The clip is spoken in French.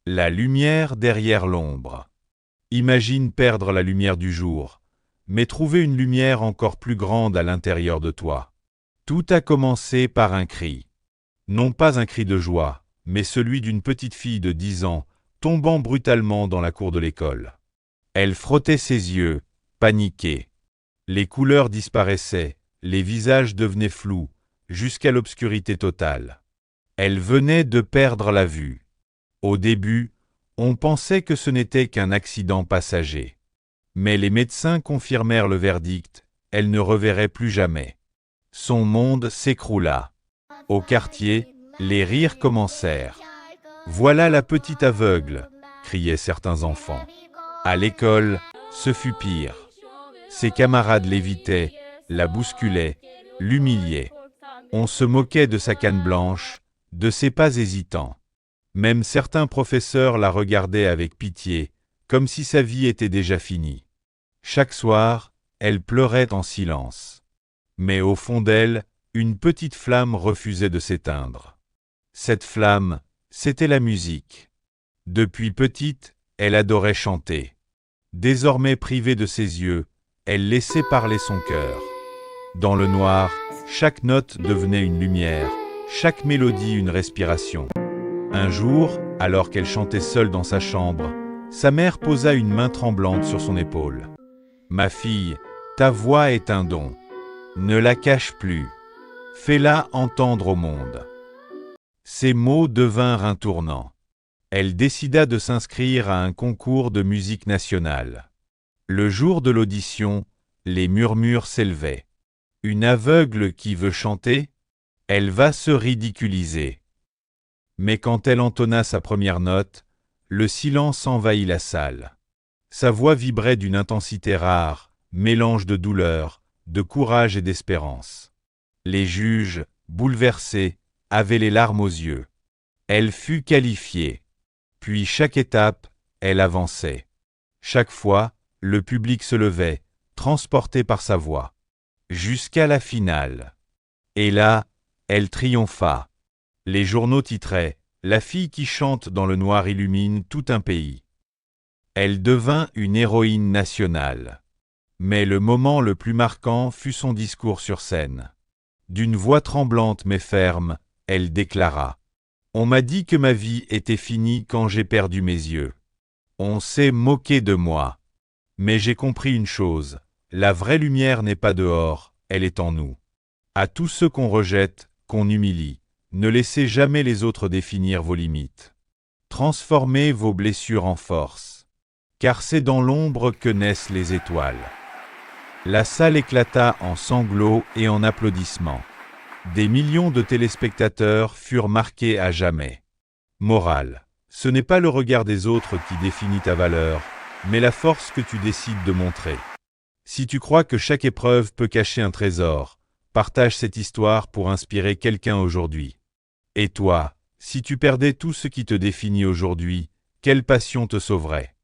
La lumière derrière l'ombre. Imagine perdre la lumière du jour, mais trouver une lumière encore plus grande à l'intérieur de toi. Tout a commencé par un cri. Non pas un cri de joie, mais celui d'une petite fille de 10 ans, tombant brutalement dans la cour de l'école. Elle frottait ses yeux, paniquée. Les couleurs disparaissaient, les visages devenaient flous, jusqu'à l'obscurité totale. Elle venait de perdre la vue. Au début, on pensait que ce n'était qu'un accident passager. Mais les médecins confirmèrent le verdict, elle ne reverrait plus jamais. Son monde s'écroula. Au quartier, les rires commencèrent. « Voilà la petite aveugle !» criaient certains enfants. À l'école, ce fut pire. Ses camarades l'évitaient, la bousculaient, l'humiliaient. On se moquait de sa canne blanche, de ses pas hésitants. Même certains professeurs la regardaient avec pitié, comme si sa vie était déjà finie. Chaque soir, elle pleurait en silence. Mais au fond d'elle, une petite flamme refusait de s'éteindre. Cette flamme, c'était la musique. Depuis petite, elle adorait chanter. Désormais privée de ses yeux, elle laissait parler son cœur. Dans le noir, chaque note devenait une lumière, chaque mélodie une respiration. Un jour, alors qu'elle chantait seule dans sa chambre, sa mère posa une main tremblante sur son épaule. « Ma fille, ta voix est un don. Ne la cache plus. Fais-la entendre au monde. » Ces mots devinrent un tournant. Elle décida de s'inscrire à un concours de musique nationale. Le jour de l'audition, les murmures s'élevaient. Une aveugle qui veut chanter? Elle va se ridiculiser. Mais quand elle entonna sa première note, le silence envahit la salle. Sa voix vibrait d'une intensité rare, mélange de douleur, de courage et d'espérance. Les juges, bouleversés, avaient les larmes aux yeux. Elle fut qualifiée. Puis chaque étape, elle avançait. Chaque fois, le public se levait, transporté par sa voix. Jusqu'à la finale. Et là, elle triompha. Les journaux titraient « La fille qui chante dans le noir illumine tout un pays ». Elle devint une héroïne nationale. Mais le moment le plus marquant fut son discours sur scène. D'une voix tremblante mais ferme, elle déclara « On m'a dit que ma vie était finie quand j'ai perdu mes yeux. On s'est moqué de moi. Mais j'ai compris une chose, la vraie lumière n'est pas dehors, elle est en nous. À tous ceux qu'on rejette, qu'on humilie, ne laissez jamais les autres définir vos limites. Transformez vos blessures en force. Car c'est dans l'ombre que naissent les étoiles. » La salle éclata en sanglots et en applaudissements. Des millions de téléspectateurs furent marqués à jamais. Morale, ce n'est pas le regard des autres qui définit ta valeur, mais la force que tu décides de montrer. Si tu crois que chaque épreuve peut cacher un trésor, partage cette histoire pour inspirer quelqu'un aujourd'hui. Et toi, si tu perdais tout ce qui te définit aujourd'hui, quelle passion te sauverait ?